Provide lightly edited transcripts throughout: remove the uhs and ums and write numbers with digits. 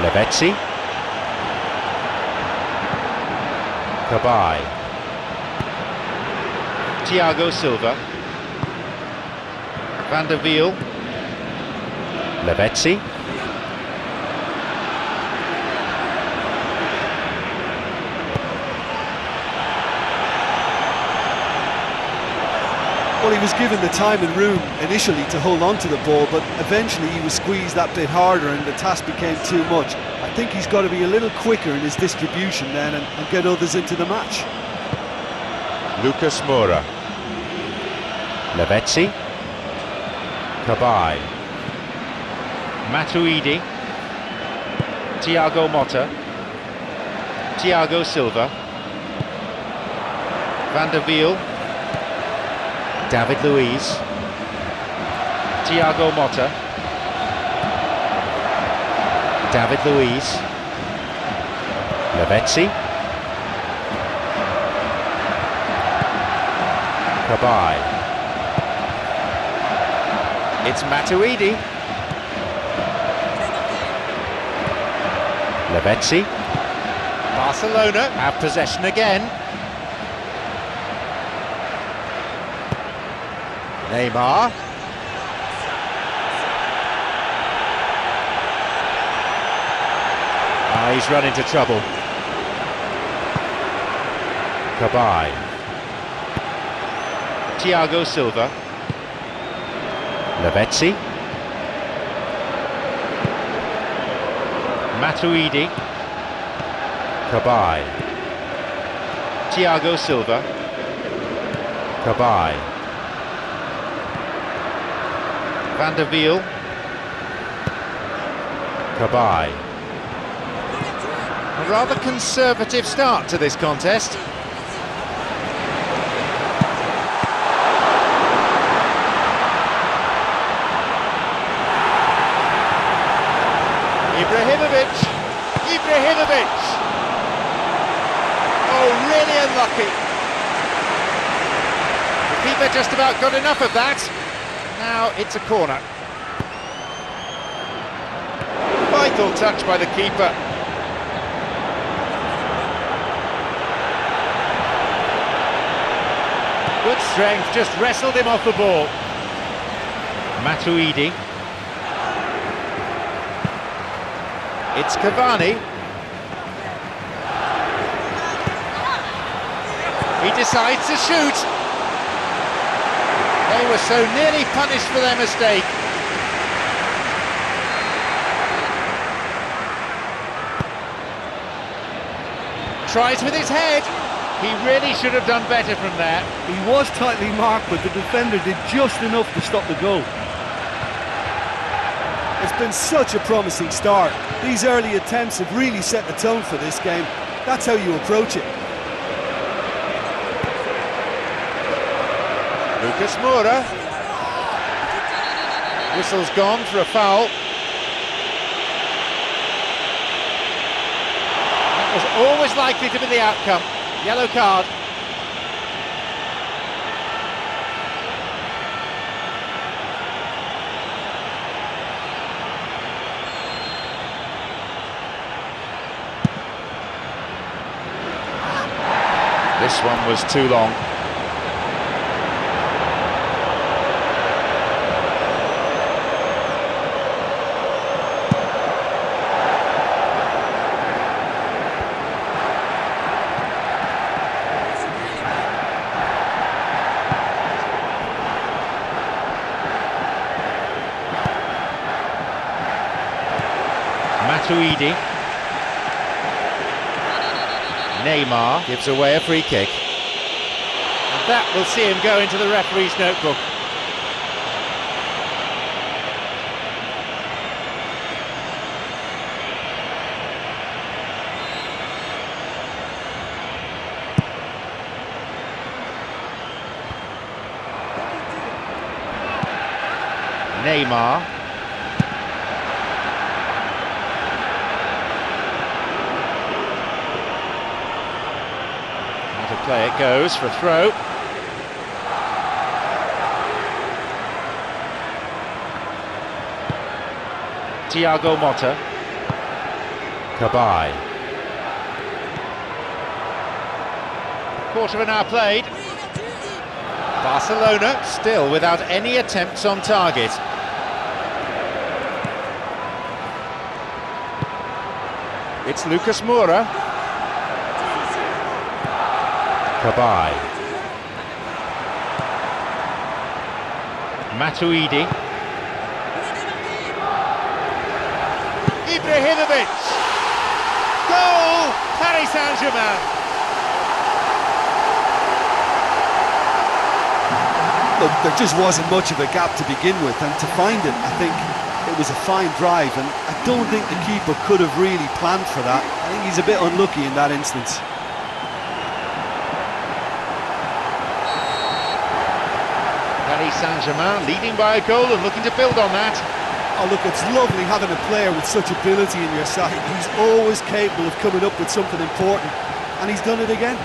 Lavezzi. Cabai. Thiago Silva. Van der Wiel. Lavezzi. Well, he was given the time and room initially to hold on to the ball, but eventually he was squeezed that bit harder and the task became too much. I think he's got to be a little quicker in his distribution then and get others into the match. Lucas Moura. Lavezzi. Cabai. Matuidi. Thiago Motta. Thiago Silva. Van der Wiel. David Luiz. Thiago Motta. David Luiz. Lavezzi. Cabai. It's Matuidi. Lavezzi. Barcelona have possession again. Neymar. He's run into trouble. Cabai. Thiago Silva. Lavezzi. Matuidi. Cabai. Thiago Silva. Cabai. Van der Wiel. Cabai. A rather conservative start to this contest. Ibrahimovic! Oh, really unlucky. The keeper just about got enough of that. Now it's a corner. Vital touch by the keeper. Good strength, just wrestled him off the ball. Matuidi. It's Cavani. He decides to shoot. They were so nearly punished for their mistake. Tries with his head. He really should have done better from there. He was tightly marked, but the defender did just enough to stop the goal. It's been such a promising start. These early attempts have really set the tone for this game. That's how you approach it. Lucas Moura. Whistle's gone for a foul. That was always likely to be the outcome. Yellow card. This one was too long. Matuidi. Neymar gives away a free kick. And that will see him go into the referee's notebook. Neymar. Play it goes for a throw. Thiago Motta. Kabay. Quarter of an hour played. Barcelona still without any attempts on target. It's Lucas Moura. Kabay. Matuidi. Ibrahimovic. Goal! Paris Saint-Germain. Look, there just wasn't much of a gap to begin with, and to find it, I think it was a fine drive, and I don't think the keeper could have really planned for that. I think he's a bit unlucky in that instance. Paris Saint-Germain leading by a goal and looking to build on that. Oh look, it's lovely having a player with such ability in your side. He's always capable of coming up with something important, and he's done it again.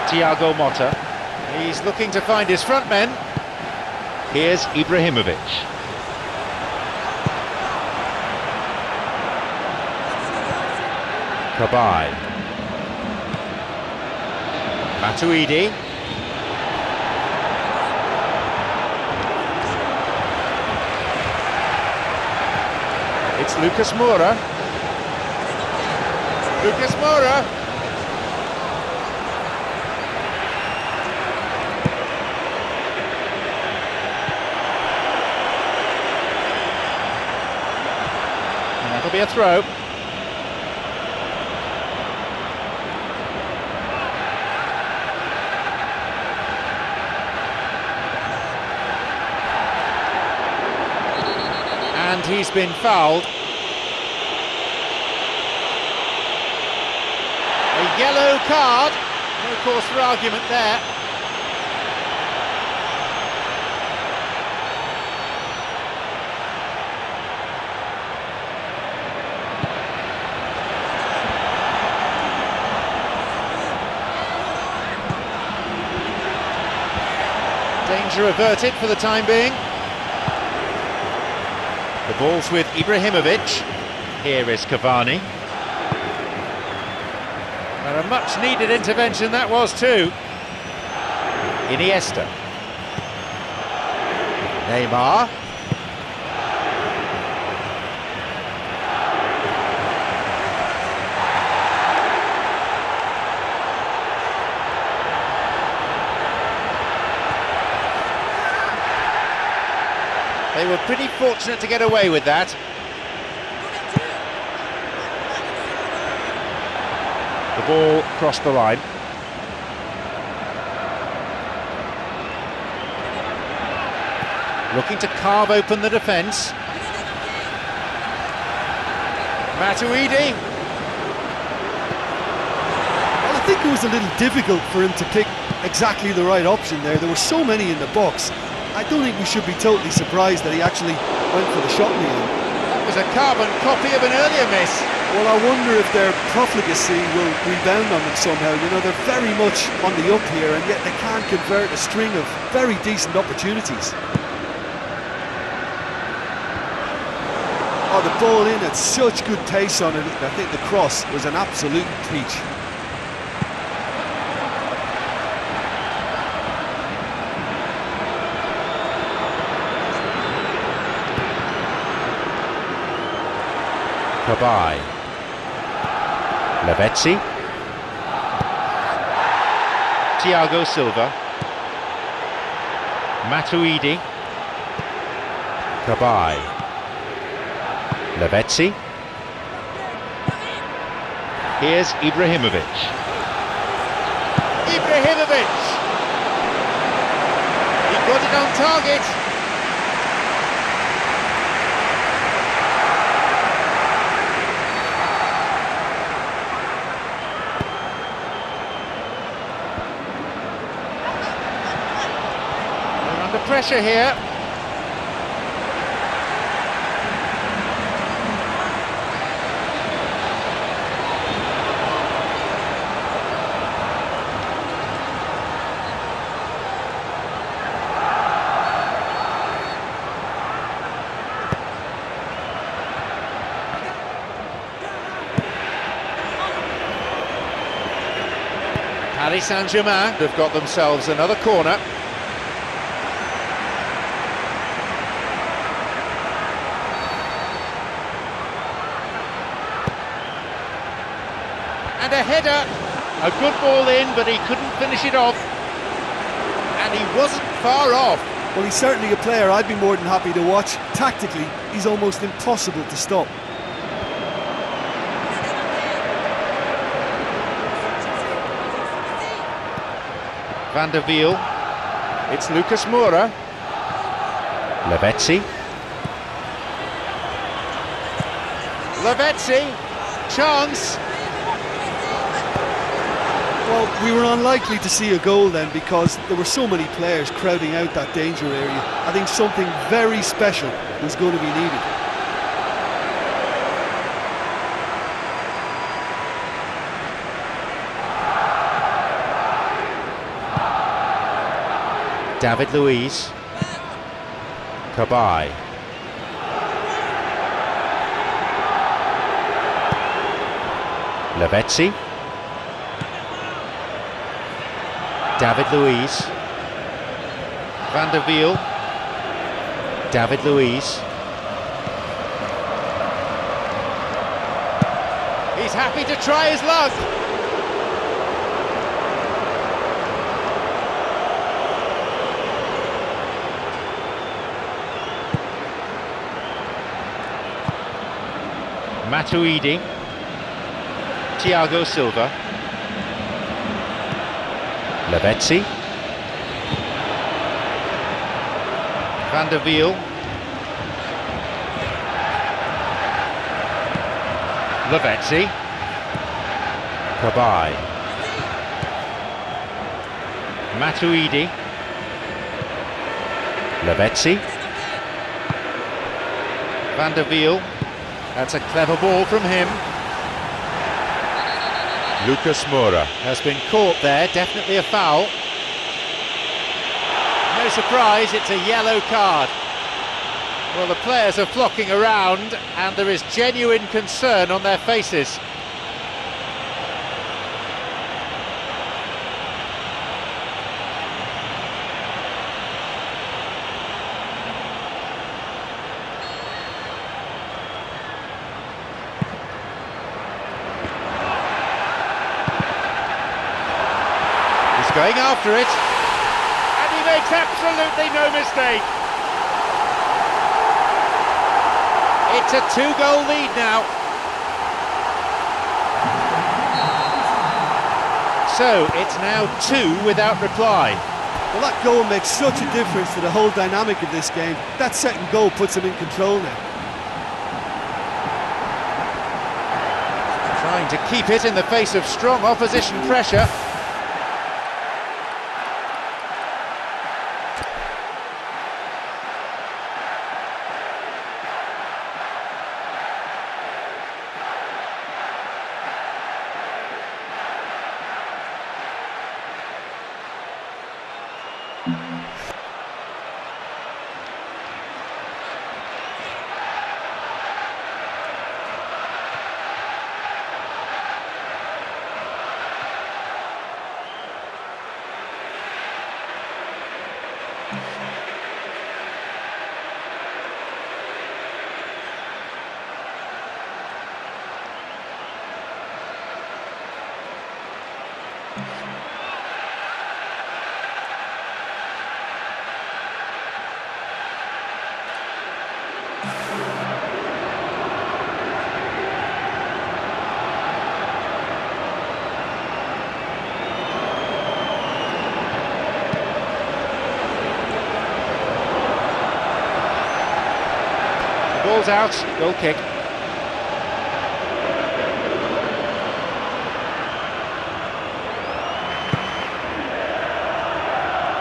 Thiago Motta. He's looking to find his front men. Here's Ibrahimovic. Kabay. Matuidi. It's Lucas Moura. Lucas Moura. And that'll be a throw. And he's been fouled. A yellow card. No cause for argument there. Danger averted for the time being. The ball's with Ibrahimovic. Here is Cavani. And a much-needed intervention that was too. Iniesta. Neymar. They were pretty fortunate to get away with that. The ball crossed the line. Looking to carve open the defence. Matuidi. Well, I think it was a little difficult for him to pick exactly the right option there. There were so many in the box. I don't think we should be totally surprised that he actually went for the shot in the end. That was a carbon copy of an earlier miss. Well, I wonder if their profligacy will rebound on them somehow. You know, they're very much on the up here, and yet they can't convert a string of very decent opportunities. Oh, the ball in had such good pace on it. I think the cross was an absolute peach. Kabay. Lavezzi. Thiago Silva. Matuidi. Kabay. Lavezzi. Here's Ibrahimovic. Ibrahimovic! He got it on target. They're under pressure here. Paris Saint-Germain have got themselves another corner. And a header, a good ball in, but he couldn't finish it off. And he wasn't far off. Well, he's certainly a player I'd be more than happy to watch. Tactically, he's almost impossible to stop. Van der Wiel. It's Lucas Moura. Lavezzi. Lavezzi. Chance. Well, we were unlikely to see a goal then because there were so many players crowding out that danger area. I think something very special was going to be needed. David Luiz. Cabaye. Lavezzi. David Luiz. Van der Wiel. David Luiz. He's happy to try his luck. Matuidi. Thiago Silva. Lavezzi. Van der Wiel. Lavezzi. Cabaye. Matuidi. Lavezzi. Van der Wiel. That's a clever ball from him. Lucas Moura has been caught there, definitely a foul. No surprise, it's a yellow card. Well, the players are flocking around and there is genuine concern on their faces. Going after it, and he makes absolutely no mistake. It's a 2-goal lead now. So it's now 2 without reply. Well, that goal makes such a difference to the whole dynamic of this game. That second goal puts him in control now. Trying to keep it in the face of strong opposition pressure. Ball's out, goal kick.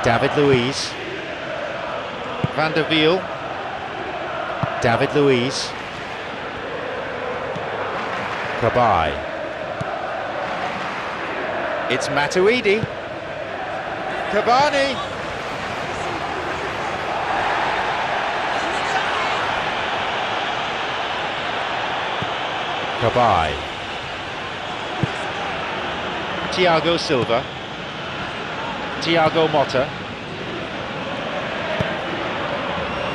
David Luiz. Van der Wiel. David Luiz. Cabaye. It's Matuidi. Cavani. Cabaye. Thiago Silva. Thiago Motta.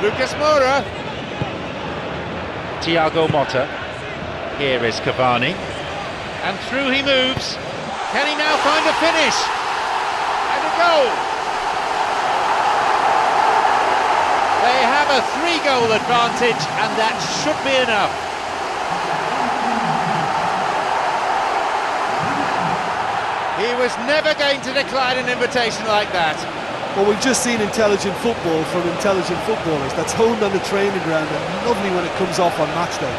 Lucas Moura. Thiago Motta. Here is Cavani. And through he moves. Can he now find a finish? And a goal! They have a 3-goal advantage, and that should be enough. He was never going to decline an invitation like that. Well, we've just seen intelligent football from intelligent footballers. That's honed on the training ground and lovely when it comes off on match day.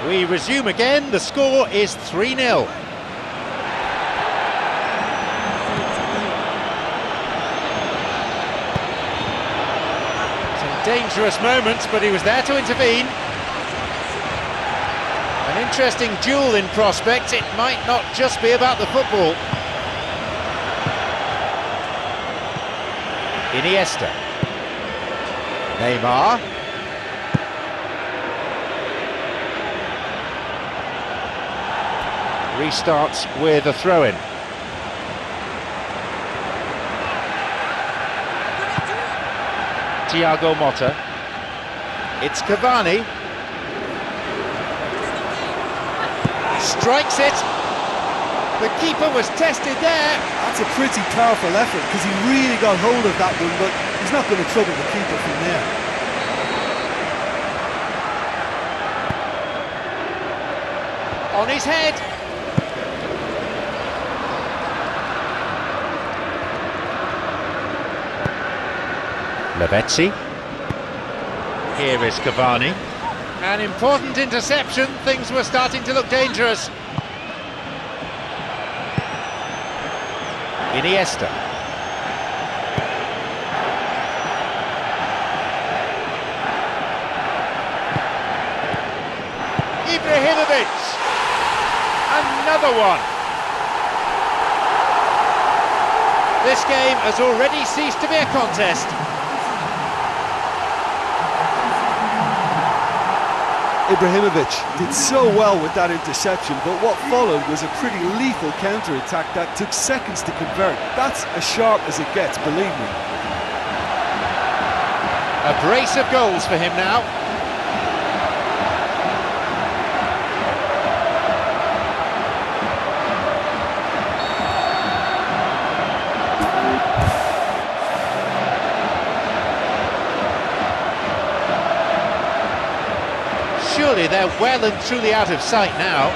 We resume again, the score is 3-0. Some dangerous moments, but he was there to intervene. An interesting duel in prospect, it might not just be about the football. Iniesta. Neymar. Restarts with a throw-in. Thiago Motta. It's Cavani. Strikes it. The keeper was tested there. That's a pretty powerful effort because he really got hold of that one, but he's not going to trouble the keeper from there. On his head. Lavezzi. Here is Cavani. An important interception, things were starting to look dangerous. Iniesta. Ibrahimovic. Another one. This game has already ceased to be a contest. Ibrahimovic did so well with that interception, but what followed was a pretty lethal counter-attack that took seconds to convert. That's as sharp as it gets, believe me. A brace of goals for him now. Surely they're well and truly out of sight now.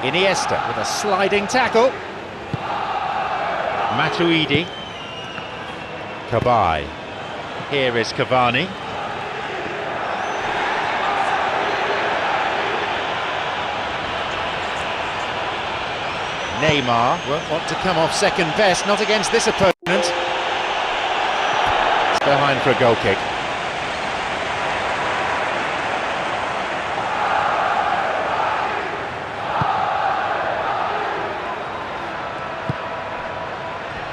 Iniesta with a sliding tackle. Matuidi. Cabai. Here is Cavani. Neymar won't want to come off second best, not against this opponent. It's behind for a goal kick.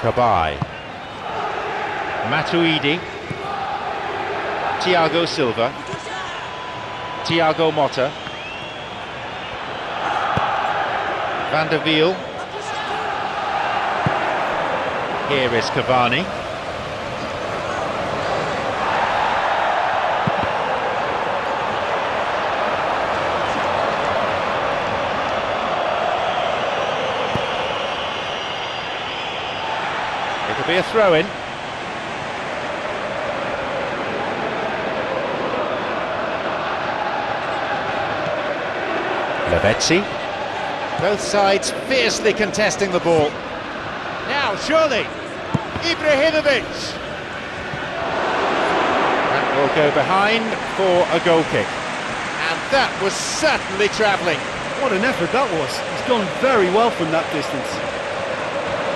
Cabai. Matuidi. Thiago Silva. Thiago Motta. Van der Wiel. Here is Cavani. It'll be a throw-in. Lavezzi. Both sides fiercely contesting the ball. Now, surely, Ibrahimovic. That will go behind for a goal kick. And that was certainly travelling. What an effort that was. He's done very well from that distance.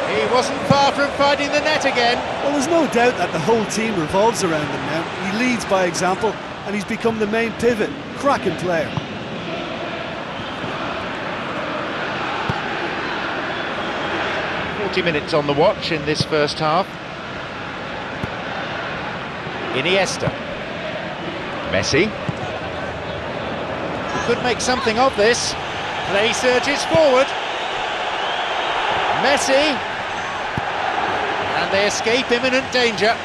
He wasn't far from finding the net again. Well, there's no doubt that the whole team revolves around him now. He leads by example, and he's become the main pivot. Cracking player. Minutes on the watch in this first half. Iniesta. Messi. He could make something of this. Play surges forward. Messi. And they escape imminent danger.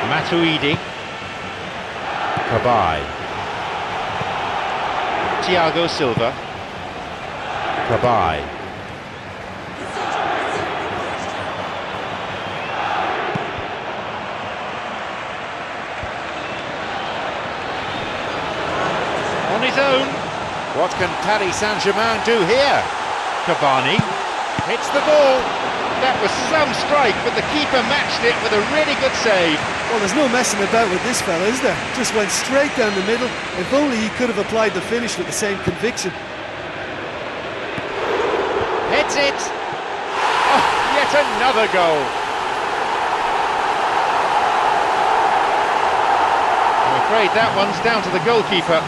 Matuidi. Cabai. Thiago Silva. Cabai. On his own. What can Paris Saint-Germain do here? Cavani hits the ball. That was some strike, but the keeper matched it with a really good save. Well, there's no messing about with this fella, is there? Just went straight down the middle. If only he could have applied the finish with the same conviction. Hits it! Oh, yet another goal! I'm afraid that one's down to the goalkeeper.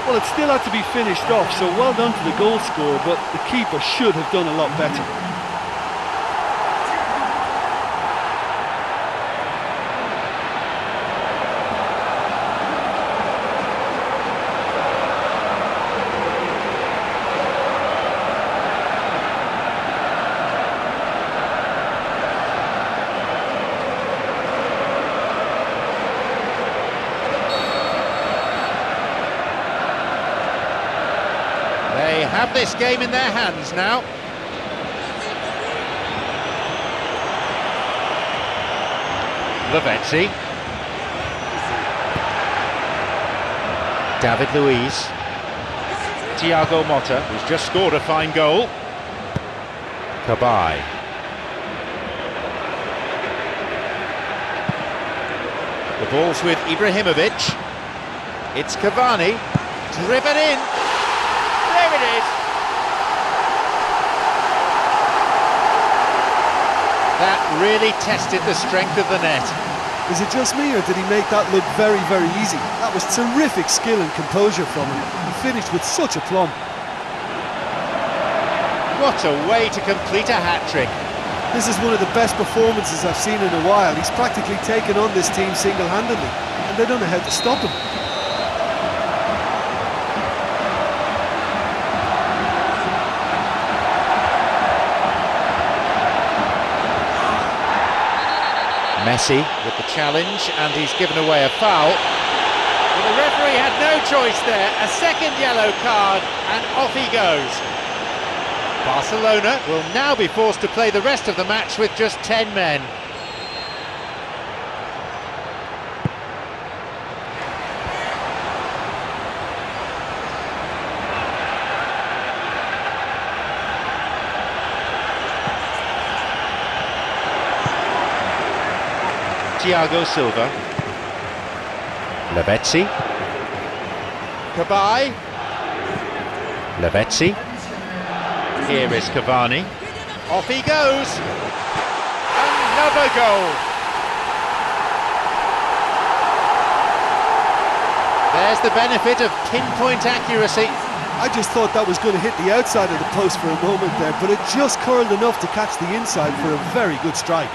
Well, it still had to be finished off, so well done to the goal scorer, but the keeper should have done a lot better. They have this game in their hands now. Lavezzi. David Luiz. Thiago Motta, who's just scored a fine goal. Cabai. The ball's with Ibrahimovic. It's Cavani. Driven in. There it is. That really tested the strength of the net. Is it just me, or did he make that look very, very easy? That was terrific skill and composure from him. He finished with such aplomb. What a way to complete a hat-trick. This is one of the best performances I've seen in a while. He's practically taken on this team single-handedly, and they don't know how to stop him. Messi with the challenge, and he's given away a foul. But the referee had no choice there. A second yellow card, and off he goes. Barcelona will now be forced to play the rest of the match with just 10 men. Thiago Silva. Lavezzi. Cabai. Lavezzi. Here is Cavani. Off he goes. Another goal. There's the benefit of pinpoint accuracy. I just thought that was going to hit the outside of the post for a moment there, but it just curled enough to catch the inside for a very good strike.